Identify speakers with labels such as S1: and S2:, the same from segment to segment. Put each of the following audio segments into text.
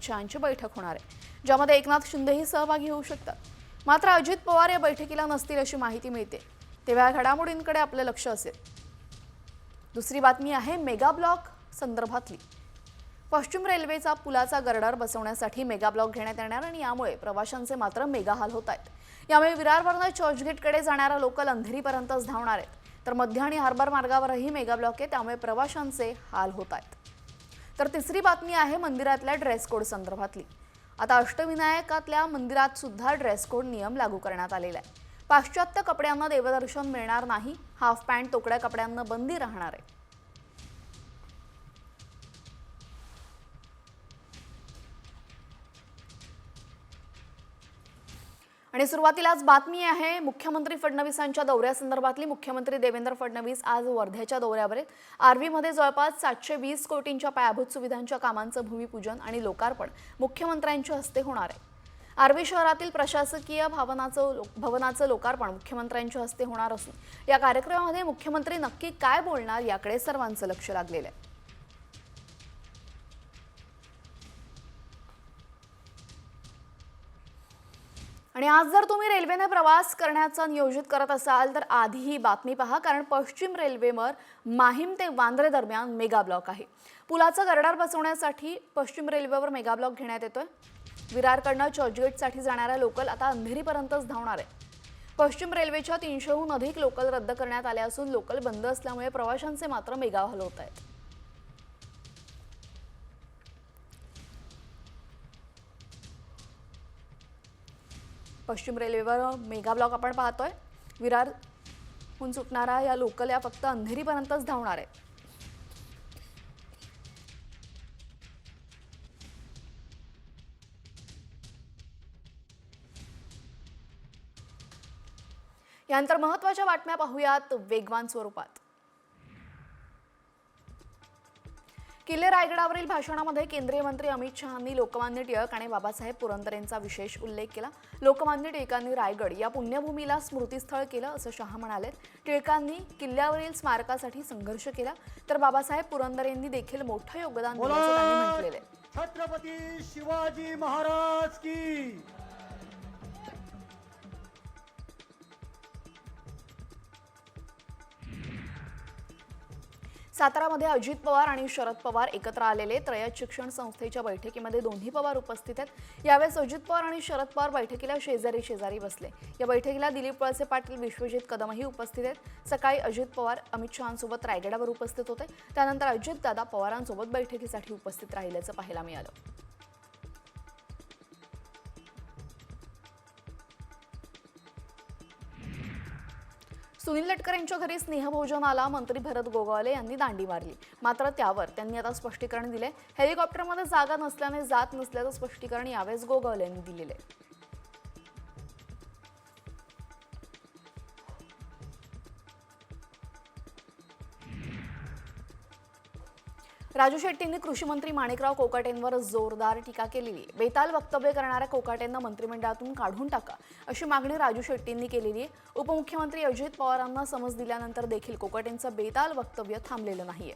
S1: अमित शहांची बैठक होणार आहे, ज्यामध्ये एकनाथ शिंदेही सहभागी होऊ शकतात। मात्र अजित पवार या बैठकीला नसतील अशी माहिती मिळते, तेव्हा घडामोडींकडे आपलं लक्ष असेल। दुसरी बातमी आहे मेगा ब्लॉक संदर्भातली। पश्चिम रेल्वेचा पुलाचा गर्डर बसवण्यासाठी मेगा ब्लॉक घेण्यात येणार आणि यामुळे प्रवाशांचे मात्र मेगा हाल होत आहेत। यामुळे विरारवरून चर्चगेटकडे जाणारा लोकल अंधेरीपर्यंतच धावणार आहे, तर मध्य आणि हार्बर मार्गावरही मेगा ब्लॉक आहे, त्यामुळे प्रवाशांचे हाल होत आहेत। तर तिसरी बातमी आहे मंदिरातल्या ड्रेस कोड संदर्भातली। आता अष्टविनायकातल्या मंदिरात सुद्धा ड्रेस कोड नियम लागू करण्यात आलेला आहे। पाश्चात्य कपड्यांना देवदर्शन मिळणार नाही, हाफ पॅन्ट तोकड्या कपड्यांना बंदी राहणार आहे। आणि सुरुवातीलाच बातमी आहे मुख्यमंत्री फडणवीसांच्या दौऱ्यासंदर्भातली। मुख्यमंत्री देवेंद्र फडणवीस आज वर्ध्याच्या दौऱ्यावर आहेत। आर्वीमध्ये जवळपास 720 कोटींच्या पायाभूत सुविधांच्या कामांचं भूमिपूजन आणि लोकार्पण मुख्यमंत्र्यांच्या हस्ते होणार आहे। आर्वी शहरातील प्रशासकीय भवनाचं लोकार्पण मुख्यमंत्र्यांच्या हस्ते होणार असून या कार्यक्रमामध्ये मुख्यमंत्री नक्की काय बोलणार याकडे सर्वांचं लक्ष लागलेलं आहे। आणि आज जर तुम्ही रेल्वेने प्रवास करण्याचा नियोजित करत असाल तर आधी ही बातमी पहा, कारण पश्चिम रेल्वेवर माहीम ते वांद्रे दरम्यान मेगा ब्लॉक आहे। पुलाचा गर्डर बसवण्यासाठी पश्चिम रेल्वेवर मेगा ब्लॉक घेण्यात येतोय। विरारकडनं चर्चगेटसाठी जाणारा लोकल आता अंधेरीपर्यंतच धावणार आहे। पश्चिम रेल्वेच्या 300हून अधिक लोकल रद्द करण्यात आल्या असून लोकल बंद असल्यामुळे प्रवाशांचे मात्र मेगा हाल होत आहेत। पश्चिम रेल्वेवर मेगा ब्लॉक आपण पाहतोय। विरारहून सुटणारा या लोकल या फक्त अंधेरीपर्यंतच धावणार आहे। यानंतर महत्त्वाच्या बातम्या पाहूयात वेगवान स्वरूपात। किल्ले रायगडावरील भाषणामध्ये केंद्रीय मंत्री अमित शहांनी लोकमान्य टिळक आणि बाबासाहेब पुरंदरेंचा विशेष उल्लेख केला। लोकमान्य टिळकांनी रायगड या पुण्यभूमीला स्मृतिस्थळ केलं असं शहा म्हणाले। टिळकांनी किल्ल्यावरील स्मारकासाठी संघर्ष केला, तर बाबासाहेब पुरंदरेंनी देखील मोठं योगदान दिल्याचं त्यांनी म्हटलेलं आहे।
S2: छत्रपती शिवाजी महाराज की।
S1: सातारामध्ये अजित पवार आणि शरद पवार एकत्र आलेले त्रयत शिक्षण संस्थेच्या बैठकीमध्ये दोन्ही पवार उपस्थित आहेत। यावेळेस अजित पवार आणि शरद पवार बैठकीला शेजारी शेजारी बसले। या बैठकीला दिलीप वळसे पाटील, विश्वजित कदमही उपस्थित आहेत। सकाळी अजित पवार अमित शहांसोबत रायगडावर उपस्थित होते, त्यानंतर अजितदादा पवारांसोबत बैठकीसाठी उपस्थित राहिल्याचं पाहायला मिळालं। सुनील लटकर यांच्या घरी स्नेहभोजनाला मंत्री भरत गोगावले यांनी दांडी मारली, मात्र त्यावर त्यांनी आता स्पष्टीकरण दिले। हेलिकॉप्टरमध्ये जागा नसल्याने जात नसल्याचं स्पष्टीकरण यावेळेस गोगावले यांनी दिलेले। राजू शेट्टींनी कृषी मंत्री माणिकराव कोकाटेंवर जोरदार टीका केलेली। बेताल वक्तव्य करणाऱ्या कोकाटेंना मंत्रिमंडळातून काढून टाका अशी मागणी राजू शेट्टींनी केलेली आहे। उपमुख्यमंत्री अजित पवारांना समज दिल्यानंतर देखील कोकाटेंचं बेताल वक्तव्य थांबलेलं नाहीये।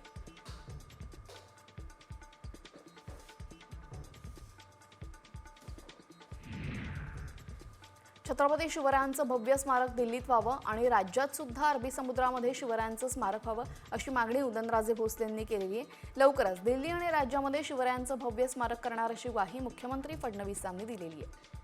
S1: छत्रपती शिवरायांचं भव्य स्मारक दिल्लीत व्हावं आणि राज्यात सुद्धा अरबी समुद्रामध्ये शिवरायांचं स्मारक व्हावं अशी मागणी उदयनराजे भोसले यांनी केलेली आहे। लवकरच दिल्ली आणि राज्यामध्ये शिवरायांचं भव्य स्मारक करणार अशी ग्वाही मुख्यमंत्री फडणवीस यांनी दिलेली आहे।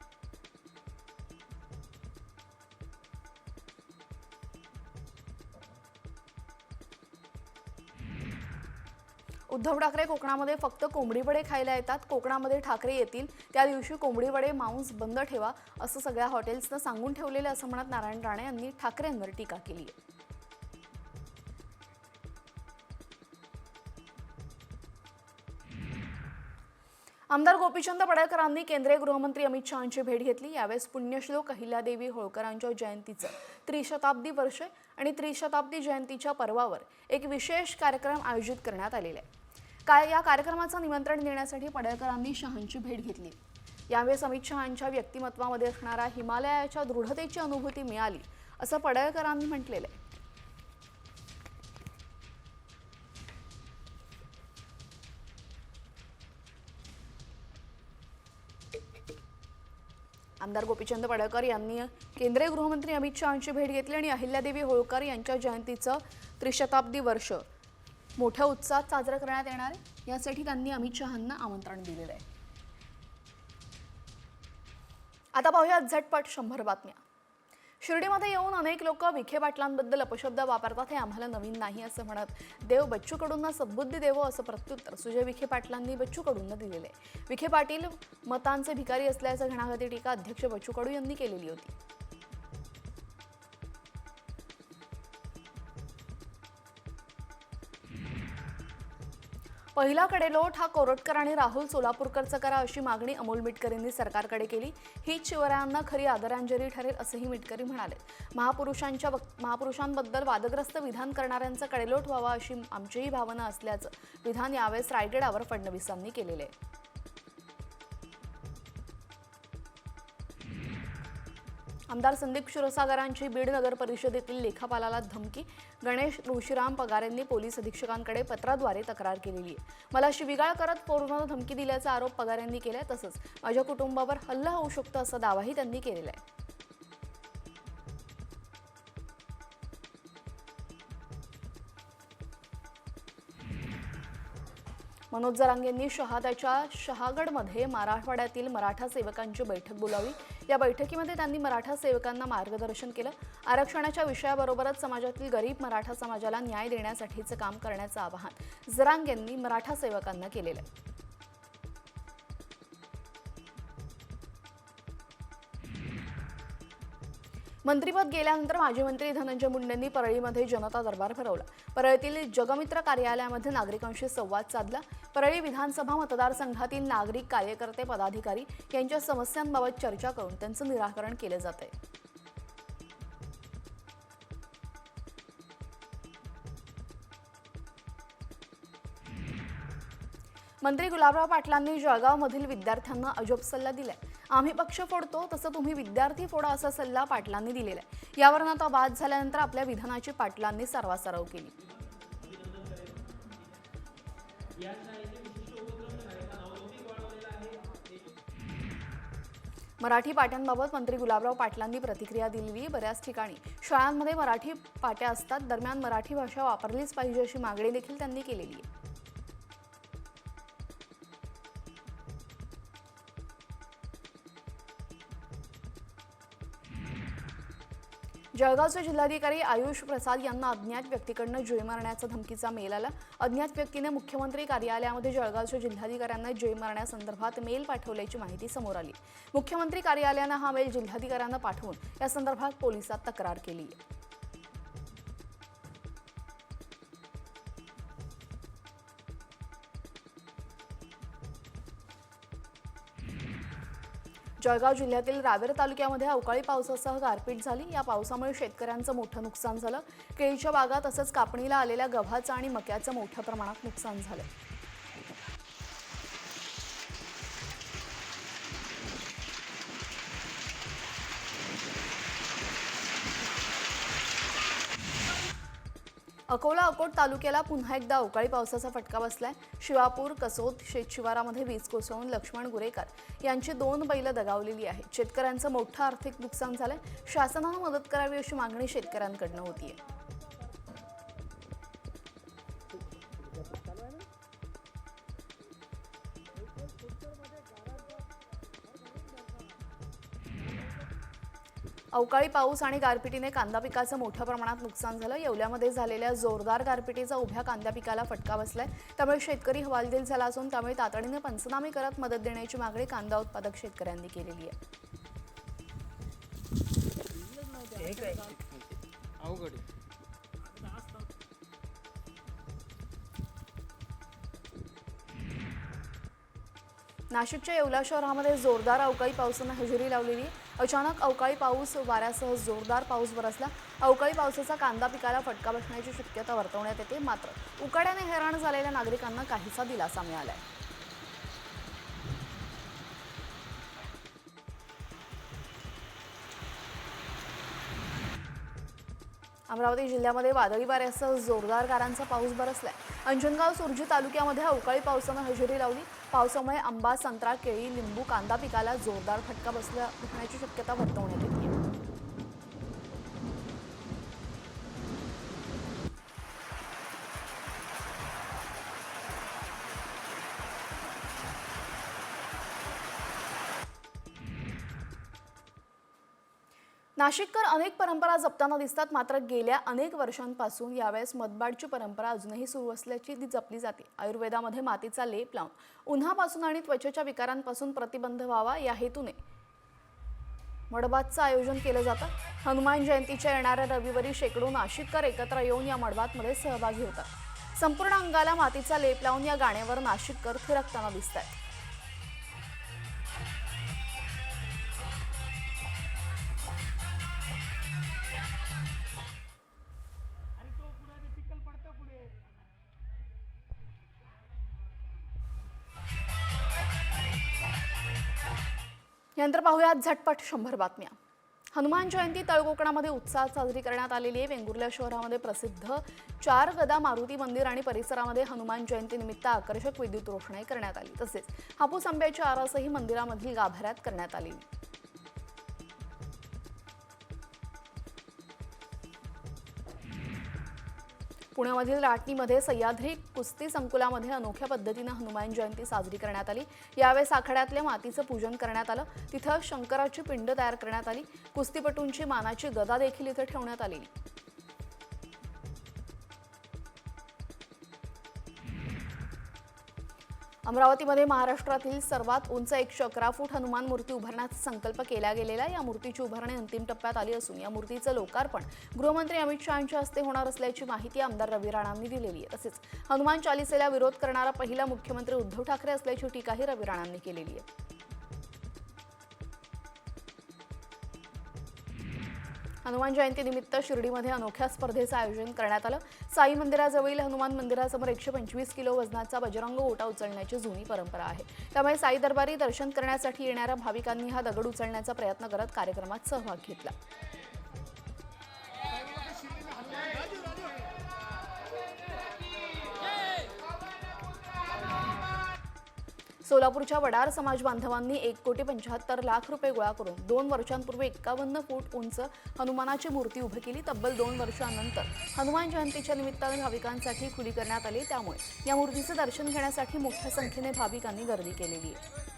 S1: उद्धव ठाकरे कोकणामध्ये फक्त कोंबडी वडे खायला येतात। कोकणामध्ये ठाकरे येतील त्या दिवशी कोंबडी वडे मांस बंद ठेवा असं सगळ्या हॉटेल्सनं सांगून ठेवलेलं असं म्हणत नारायण राणे यांनी ठाकरेंवर टीका केली आहे। आमदार गोपीचंद पडळकरांनी केंद्रीय गृहमंत्री अमित शहांची भेट घेतली। यावेळेस पुण्यश्लोक अहिल्यादेवी होळकरांच्या जयंतीचं त्रिशताब्दी वर्ष आणि त्रिशताब्दी जयंतीच्या पर्वावर एक विशेष कार्यक्रम आयोजित करण्यात आलेला आहे। या कार्यक्रमाचं निमंत्रण देण्यासाठी पडळकरांनी शहांची भेट घेतली। यावेळेस अमित शहांच्या व्यक्तिमत्वामध्ये असणारा हिमालयाच्या दृढतेची अनुभूती मिळाली असं पडळकरांनी म्हटलेलं आहे। आमदार गोपीचंद पडळकर यांनी केंद्रीय गृहमंत्री अमित शहांची भेट घेतली आणि अहिल्यादेवी होळकर यांच्या जयंतीचं त्रिशताब्दी वर्ष मोठ्या उत्साहात साजरं करण्यात येणार आहे, यासाठी त्यांनी अमित शहांना आमंत्रण दिलेलं आहे. आता पाहूया झटपट 100 बातम्या. शिर्डीमध्ये येऊन अनेक लोक विखे पाटलांबद्दल अपशब्द वापरतात, हे आम्हाला नवीन नाही असं म्हणत देव बच्चू कडूंना सद्बुद्धी देवो असं प्रत्युत्तर सुजय विखे पाटलांनी बच्चू कडूंना दिलेलं आहे. विखे पाटील मतांचे भिकारी असल्याचं घणाघाती टीका अध्यक्ष बच्चू कडू यांनी केलेली होती. पहिला कडेलोट हा कोरटकर आणि राहुल सोलापूरकरचा करा अशी मागणी अमोल मिटकर यांनी सरकारकडे केली. हीच शिवरायांना खरी आदरांजली ठरेल असंही मिटकरी म्हणाले. महापुरुषांबद्दल वादग्रस्त विधान करणाऱ्यांचा कडेलोट व्हावा अशी आमचीही भावना असल्याचं विधान यावेळेस रायगडावर फडणवीसांनी केलेले आहे. आमदार संदीप क्षीरसागरांची बीड नगर परिषदेतील लेखापालाला धमकी. गणेश ऋषीराम पगार यांनी पोलीस अधीक्षकांकडे पत्राद्वारे तक्रार केलेली आहे. मला शिवीगाळ करत फोनवर धमकी दिल्याचा आरोप पगार यांनी केलाय. तसंच माझ्या कुटुंबावर हल्ला होऊ शकतो असा दावाही त्यांनी केलेला आहे. मनोज जरांगेंनी शहाद्याच्या शहागडमध्ये मराठवाड्यातील मराठा सेवकांची बैठक बोलावली. या बैठकीमध्ये त्यांनी मराठा सेवकांना मार्गदर्शन केलं. आरक्षणाच्या विषयाबरोबरच समाजातील गरीब मराठा समाजाला न्याय देण्यासाठीचं काम करण्याचं आवाहन जरांगेंनी मराठा सेवकांना केलेलं आहे. मंत्रिपद गेल्यानंतर माजी मंत्री धनंजय मुंडेंनी परळीमध्ये जनता दरबार भरवला. परळीतील जगमित्र कार्यालयामध्ये नागरिकांशी संवाद साधला. परळी विधानसभा मतदारसंघातील नागरिक, कार्यकर्ते, पदाधिकारी यांच्या समस्यांबाबत चर्चा करून त्यांचं निराकरण केलं जात आहे. मंत्री गुलाबराव पाटलांनी जळगावमधील विद्यार्थ्यांना अजब सल्ला दिलाय. आम्ही पक्ष फोडतो तसं तुम्ही विद्यार्थी फोडा असा सल्ला पाटलांनी दिलेला आहे. यावरून आता वाद झाल्यानंतर आपल्या विधानाची पाटलांनी सर्वासराव केली. मराठी पाट्यांबाबत मंत्री गुलाबराव पाटलांनी प्रतिक्रिया दिली. बऱ्याच ठिकाणी शाळांमध्ये मराठी पाट्या असतात, दरम्यान मराठी भाषा वापरलीच पाहिजे अशी मागणी देखील त्यांनी केलेली आहे. जळगावचे जिल्हाधिकारी आयुष प्रसाद यांना अज्ञात व्यक्तीकडून जीवे मारण्याचा धमकीचा मेल आला. अज्ञात व्यक्तीने मुख्यमंत्री कार्यालयामध्ये जळगावच्या जिल्हाधिकाऱ्यांना जीवे मारण्यासंदर्भात मेल पाठवल्याची माहिती समोर आली. मुख्यमंत्री कार्यालयानं हा मेल जिल्हाधिकाऱ्यांना पाठवून या संदर्भात पोलिसात तक्रार केली आहे. जळगाव जिल्ह्यातील रावेर तालुक्यामध्ये अवकाळी पावसासह गारपीट झाली. या पावसामुळे शेतकऱ्यांचं मोठं नुकसान झालं. केळीच्या बागा तसंच कापणीला आलेल्या गव्हाचं आणि मक्याचं मोठ्या प्रमाणात नुकसान झालं. अकोट तालुक्याला पुन्हा एकदा अवकाळी पावसाचा फटका बसलाय. शिवापूर कसोद शेतशिवारामध्ये वीज कोसळून लक्ष्मण गुरेकर यांची 2 बैल दगावलेली आहेत. शेतकऱ्यांचं मोठं आर्थिक नुकसान झालंय. शासनानं मदत करावी अशी मागणी शेतकऱ्यांकडनं होतीये. अवकाळी पाऊस आणि गारपिटीने कांदा पिकाचं मोठ्या प्रमाणात नुकसान झालं. येवल्यामध्ये झालेल्या जोरदार गारपिटीचा उभ्या कांदा पिकाला फटका बसलाय. त्यामुळे शेतकरी हवालदिल झाला असून त्यामुळे तातडीने पंचनामे करत मदत देण्याची मागणी कांदा उत्पादक शेतकऱ्यांनी केलेली आहे. नाशिकच्या येवला शहरामध्ये जोरदार अवकाळी पावसानं हजेरी लावलेली. अचानक अवकाळी पाऊस वाऱ्यासह जोरदार पाऊस बरसला. अवकाळी पावसाचा कांदा पिकाला फटका बसण्याची शक्यता वर्तवण्यात येते. मात्र उकाड्याने हैराण झालेल्या नागरिकांना काहीसा दिलासा मिळालाय. अमरावती जिल्ह्यामध्ये वादळी वाऱ्यासह जोरदार गारांचा पाऊस बरसलाय. अंजनगाव सुरजी तालुक्यामध्ये अवकाळी पावसानं हजेरी लावली. पावसामुळे आंबा, संत्रा, केळी, लिंबू, कांदा पिकाला जोरदार फटका बसण्याची शक्यता वर्तवण्यात येते. नाशिककर अनेक परंपरा जपताना दिसतात. मात्र गेल्या अनेक वर्षांपासून यावेळेस मतबाडची परंपरा अजूनही सुरू असल्याची ती जपली जाते. आयुर्वेदामध्ये मातीचा लेप लावून उन्हापासून आणि त्वचेच्या विकारांपासून प्रतिबंध व्हावा या हेतूने मडबातचं आयोजन केलं जातं. हनुमान जयंतीच्या येणाऱ्या रविवारी शेकडो नाशिककर एकत्र येऊन या मडबातमध्ये सहभागी होतात. संपूर्ण अंगाला मातीचा लेप लावून या गाण्यावर नाशिककर थिरकताना दिसतात. यानंतर पाहूयात झटपट 100 बातम्या. हनुमान जयंती तळकोकणामध्ये उत्साहात साजरी करण्यात आलेली आहे. वेंगुर्ला शहरामध्ये प्रसिद्ध 4 गदा मारुती मंदिर आणि परिसरामध्ये हनुमान जयंतीनिमित्त आकर्षक विद्युत रोषणाई करण्यात आली. तसेच हापूस आंब्याची आरासही मंदिरामधील गाभाऱ्यात करण्यात आली. पुण्यामधील राटणीमध्ये सह्याद्री कुस्ती संकुलामध्ये अनोख्या पद्धतीने हनुमान जयंती साजरी करण्यात आली. यावेळेस आखाड्यातल्या मातीचं पूजन करण्यात आलं. तिथं शंकराची पिंड तयार करण्यात आली. कुस्तीपटूंची मानाची गदा देखील इथं ठेवण्यात आलेली. अमरावतीमध्ये महाराष्ट्रातील सर्वात उंच 111 फूट हनुमान मूर्ती उभारण्याचा संकल्प केला गेलेला. या मूर्तीची उभारणी अंतिम टप्प्यात आली असून या मूर्तीचं लोकार्पण गृहमंत्री अमित शहांच्या हस्ते होणार असल्याची माहिती आमदार रवी राणांनी दिलेली आहे. तसेच हनुमान चालीसेला विरोध करणारा पहिला मुख्यमंत्री उद्धव ठाकरे असल्याची टीकाही रवी राणांनी केलेली आहे. हनुमान जयंतीनिमित्त शिर्डीमध्ये अनोख्या स्पर्धेचं आयोजन करण्यात आलं. साई मंदिराजवळील हनुमान मंदिरासमोर 125 किलो वजनाचा बजरंग ओटा उचलण्याची जुनी परंपरा आहे. त्यामुळे साई दरबारी दर्शन करण्यासाठी येणाऱ्या भाविकांनी हा दगड उचलण्याचा प्रयत्न करत कार्यक्रमात सहभाग घेतला. सोलापूरच्या वडार समाज बांधवांनी 1,75,00,000 रुपये गोळा करून 2 वर्षांपूर्वी 51 फूट उंच हनुमानाची मूर्ती उभी केली. तब्बल 2 वर्षांनंतर हनुमान जयंतीच्या निमित्ताने भाविकांसाठी खुली करण्यात आली. त्यामुळे या मूर्तीचे दर्शन घेण्यासाठी मोठ्या संख्येने भाविकांनी गर्दी केलेली आहे.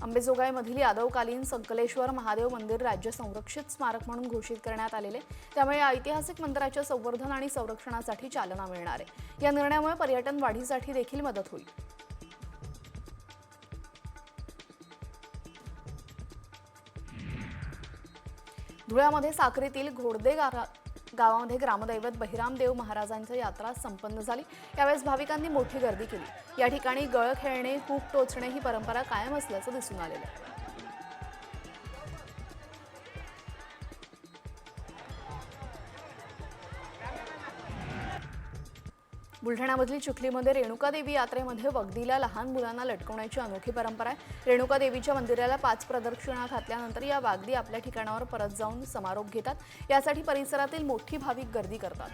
S1: अंबेजोगाईमधील यादवकालीन संकलेश्वर महादेव मंदिर राज्य संरक्षित स्मारक म्हणून घोषित करण्यात आलेले. त्यामुळे या ऐतिहासिक मंदिराच्या संवर्धन आणि संरक्षणासाठी चालना मिळणार आहे. या निर्णयामुळे पर्यटन वाढीसाठी देखील मदत होईल. धुळ्यामध्ये साक्रीतील घोडदे गावामध्ये ग्रामदैवत बहिरामदेव महाराजांची यात्रा संपन्न झाली. यावेळेस भाविकांनी मोठी गर्दी केली. या ठिकाणी गळ खेळणे, हूक टोचणे ही परंपरा कायम असल्याचं दिसून आलेलं आहे. बुलढाण्यामधील चिखलीमध्ये रेणुकादेवी यात्रेमध्ये वगदीला लहान मुलांना लटकवण्याची अनोखी परंपरा आहे. रेणुकादेवीच्या मंदिराला 5 प्रदक्षिणा घातल्यानंतर या वागदी आपल्या ठिकाणावर परत जाऊन समारोप घेतात. यासाठी परिसरातील मोठी भाविक गर्दी करतात.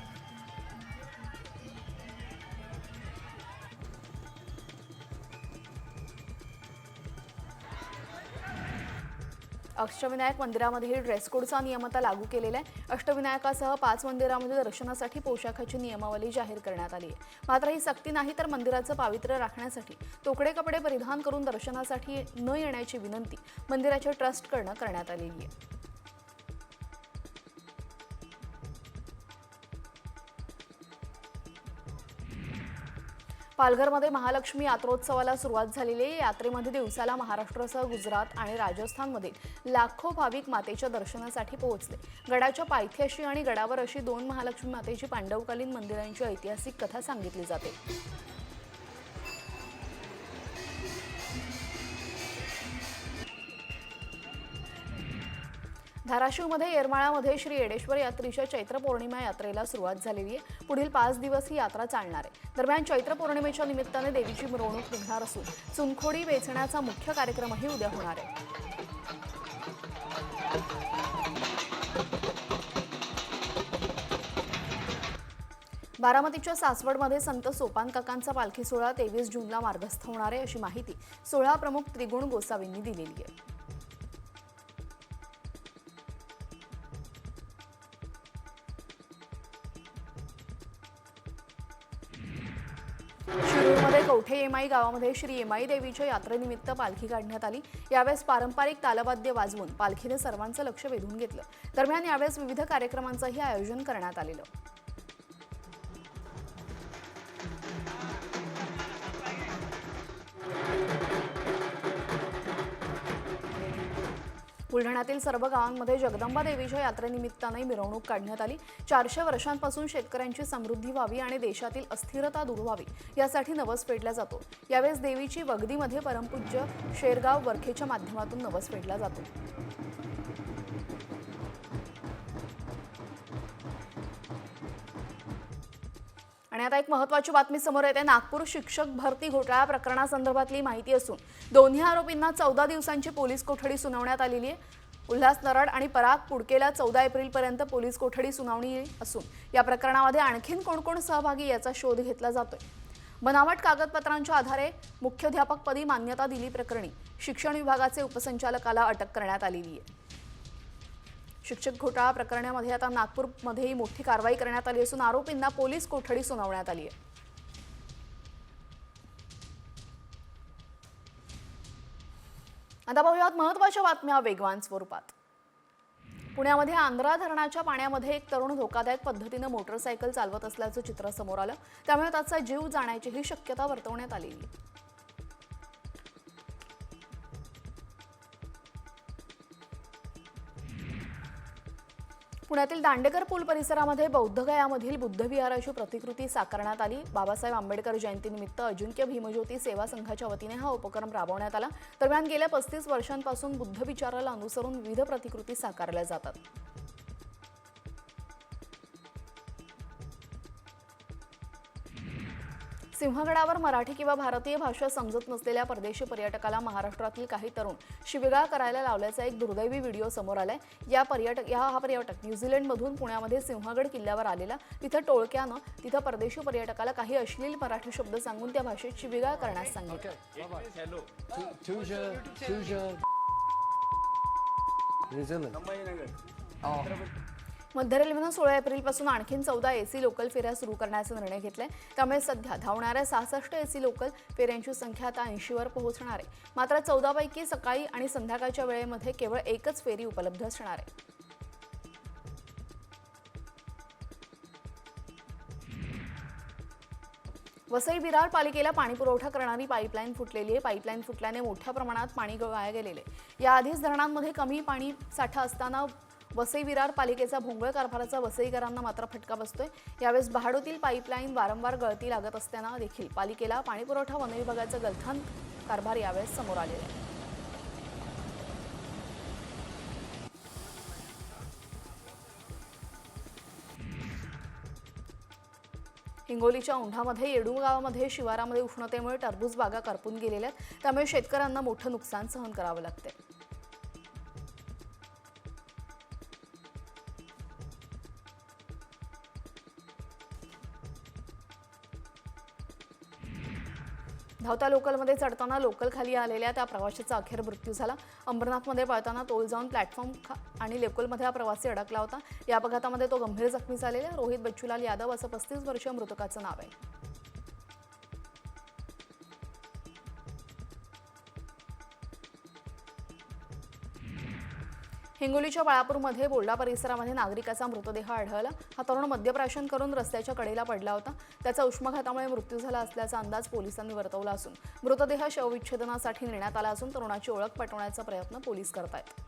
S1: अष्टविनायक मंदिरामध्येही ड्रेस कोडचा नियम आता लागू केलेला आहे. अष्टविनायकासह 5 मंदिरामध्ये दर्शनासाठी पोशाखाची नियमावली जाहीर करण्यात आली आहे. मात्र ही सक्ती नाही, तर मंदिराचं पावित्र्य राखण्यासाठी तोकडे कपडे परिधान करून दर्शनासाठी न येण्याची विनंती मंदिराच्या ट्रस्टकडून करण्यात आलेली आहे. पालघरमध्ये महालक्ष्मी यात्रोत्सवाला सुरुवात झालेली आहे. यात्रेमध्ये दिवसाला महाराष्ट्रासह गुजरात आणि राजस्थानमधील लाखो भाविक मातेच्या दर्शनासाठी पोहोचले. गडाच्या पायथ्याशी आणि गडावर अशी 2 महालक्ष्मी मातेची पांडवकालीन मंदिरांची ऐतिहासिक कथा सांगितली जाते. धाराशिवमध्ये येरमाळ्यामध्ये श्री येडेश्वर यात्रेच्या चैत्र पौर्णिमा यात्रेला सुरुवात झालेली आहे. पुढील 5 दिवस ही यात्रा चालणार आहे. दरम्यान चैत्र पौर्णिमेच्या निमित्ताने देवीची मिरवणूक निघणार असून चुनखोडी वेचण्याचा मुख्य कार्यक्रमही उद्या होणार आहे. बारामतीच्या सासवडमध्ये संत सोपान काकांचा पालखी सोहळा 23 जूनला मार्गस्थ होणार आहे अशी माहिती सोहळा प्रमुख त्रिगुण गोसावींनी दिलेली आहे. शिरूरमध्ये कवठे येमाई गावामध्ये श्री येमाई देवीच्या यात्रेनिमित्त पालखी काढण्यात आली. यावेळेस पारंपरिक तालवाद्य वाजवून पालखीने सर्वांचं लक्ष वेधून घेतलं. दरम्यान यावेळेस विविध कार्यक्रमांचंही आयोजन करण्यात आलेलं. बुलढाण्यातील सर्व गावांमध्ये जगदंबा देवीच्या यात्रेनिमित्ताने मिरवणूक काढण्यात आली. 400 वर्षांपासून शेतकऱ्यांची समृद्धी व्हावी आणि देशातील अस्थिरता दूर व्हावी यासाठी नवस फेडला जातो. यावेळेस देवीची वगदीमध्ये परमपूज्य शेरगाव वरखेच्या माध्यमातून नवस फेडला जातो. आणि आता एक महत्त्वाची बातमी समोर येते. नागपूर शिक्षक भरती घोटाळा प्रकरणासंदर्भातली माहिती असून दोन्ही आरोपींना 14 दिवसांची पोलीस कोठडी सुनावण्यात आलेली आहे. उल्हास नरड आणि पराग पुडकेला 14 एप्रिलपर्यंत पोलीस कोठडी सुनावणी असून या प्रकरणामध्ये आणखीन कोण कोण सहभागी याचा शोध घेतला जातोय. बनावट कागदपत्रांच्या आधारे मुख्याध्यापकपदी मान्यता दिली प्रकरणी शिक्षण विभागाचे उपसंचालकाला अटक करण्यात आलेली आहे. शिक्षक घोटाळा प्रकरणामध्ये आता नागपूरमध्येही मोठी कारवाई करण्यात आली असून आरोपींना पोलीस कोठडी सुनावण्यात आली आहे. आता पाहूयात महत्त्वाच्या बातम्या वेगवान स्वरूपात. पुण्यामध्ये आंध्रा धरणाच्या पाण्यामध्ये एक तरुण धोकादायक पद्धतीनं मोटरसायकल चालवत असल्याचं चित्र समोर आलं. त्यामुळे त्याचा जीव जाण्याचीही शक्यता वर्तवण्यात आलेली आहे. पुण्यातील दांडेकर पूल परिसरामध्ये बौद्धगयामधील बुद्धविहाराची प्रतिकृती साकारण्यात आली. बाबासाहेब आंबेडकर जयंतीनिमित्त अजिंक्य भीमज्योती सेवा संघाच्या वतीने हा उपक्रम राबवण्यात आला. दरम्यान गेल्या 35 वर्षांपासून बुद्ध विचाराला अनुसरून विविध प्रतिकृती साकारल्या जातात. सिंहगडावर मराठी किंवा भारतीय भाषा समजत नसलेल्या परदेशी पर्यटकाला महाराष्ट्रातील काही तरुण शिवीगाळ करायला लावल्याचा एक दुर्दैवी व्हिडिओ समोर आलाय. हा पर्यटक न्यूझीलंडमधून पुण्यामध्ये सिंहगड किल्ल्यावर आलेला. तिथं टोळक्यानं तिथं परदेशी पर्यटकाला काही अश्लील मराठी शब्द सांगून त्या भाषेत शिवीगाळ करण्यास सांगितलं. मध्य रेल्वेनं 16 एप्रिलपासून आणखीन 14 एसी लोकल फेऱ्या सुरू करण्याचा निर्णय घेतलाय. त्यामुळे सध्या धावणाऱ्या 66 एसी लोकल फेऱ्यांची संख्या आता 80वर पोहोचणार आहे. मात्र 14 पैकी सकाळी आणि संध्याकाळच्या वेळेमध्ये केवळ एकच फेरी उपलब्ध असणार आहे. वसई विरार पालिकेला पाणी पुरवठा करणारी पाईपलाईन फुटलेली आहे. पाईपलाईन फुटल्याने मोठ्या प्रमाणात पाणी वाया गेलेले. याआधीच धरणांमध्ये कमी पाणी साठा असताना वसई विरार पालिकेचा भोंगळ कारभाराचा वसईकरांना मात्र फटका बसतोय. यावेळेस बहाडोतील पाईपलाईन वारंवार गळती लागत असताना देखील पालिकेला पाणीपुरवठा वन विभागाचा गलथान कारभार यावेळेस समोर आलेला आहे. हिंगोलीच्या औंढामध्ये येडू गावामध्ये शिवारामध्ये उष्णतेमुळे टरबूज बागा करपून गेलेल्या आहेत. त्यामुळे शेतकऱ्यांना मोठं नुकसान सहन करावं लागतंय. धावत्या लोकलमध्ये चढताना लोकल खाली आलेल्या त्या प्रवाशाचा अखेर मृत्यू झाला. अंबरनाथमध्ये पळताना तोल जाऊन प्लॅटफॉर्म आणि लोकलमध्ये हा प्रवासी अडकला होता. या अपघातामध्ये तो गंभीर जखमी झालेला. रोहित बच्चूलाल यादव असं 35 वर्षीय मृतकाचं नाव आहे. हिंगोलीच्या बाळापूरमध्ये बोल्डा परिसरामध्ये नागरिकाचा मृतदेह आढळला. हा तरुण मद्यप्राशन करून रस्त्याच्या कडेला पडला होता. त्याचा उष्माघातामुळे मृत्यू झाला असल्याचा अंदाज पोलिसांनी वर्तवला असून मृतदेह शवविच्छेदनासाठी नेण्यात आला असून तरुणाची ओळख पटवण्याचा प्रयत्न पोलीस करत आहेत.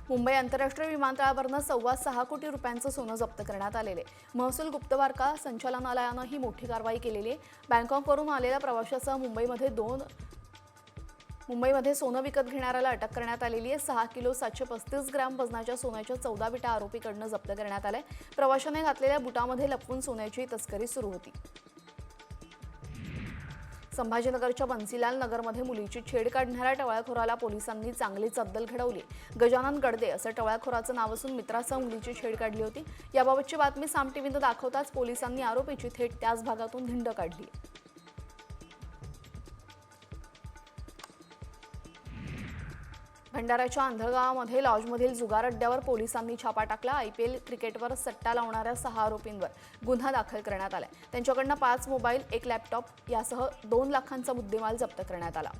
S1: मुंबई आंतरराष्ट्रीय विमानतळावरनं 6.25 कोटी रुपयांचं सोनं जप्त करण्यात आलेले. महसूल गुप्तवार्ता संचालनालयानं ही मोठी कारवाई केलेली आहे. बँकॉकवरून आलेल्या प्रवाशासह मुंबईमध्ये मुंबईमध्ये सोनं विकत घेणाऱ्याला अटक करण्यात आलेली आहे. 6 किलो 735 ग्रॅम वजनाच्या सोन्याच्या 14 विटा आरोपीकडनं जप्त करण्यात आल्या. प्रवाशाने घातलेल्या बुटामध्ये लपवून सोन्याची तस्करी सुरू होती. संभाजीनगरच्या बन्सीलाल नगरमध्ये मुलीची छेड काढणाऱ्या टवाळखोराला पोलिसांनी चांगलीच अद्दल घडवली. गजानन गडदे असं टवाळखोराचं नाव असून मित्रासह मुलीची छेड काढली होती. याबाबतची बातमी साम टीव्हीनं दाखवताच पोलिसांनी आरोपीची थेट त्याच भागातून धिंड काढली. भंडाऱ्याच्या आंधळगावामध्ये लॉजमधील जुगार अड्ड्यावर पोलिसांनी छापा टाकला. IPL क्रिकेटवर सट्टा लावणाऱ्या 6 आरोपींवर गुन्हा दाखल करण्यात आला. त्यांच्याकडनं 5 मोबाईल, 1 लॅपटॉप यासह 2 लाखांचा मुद्देमाल जप्त करण्यात आला.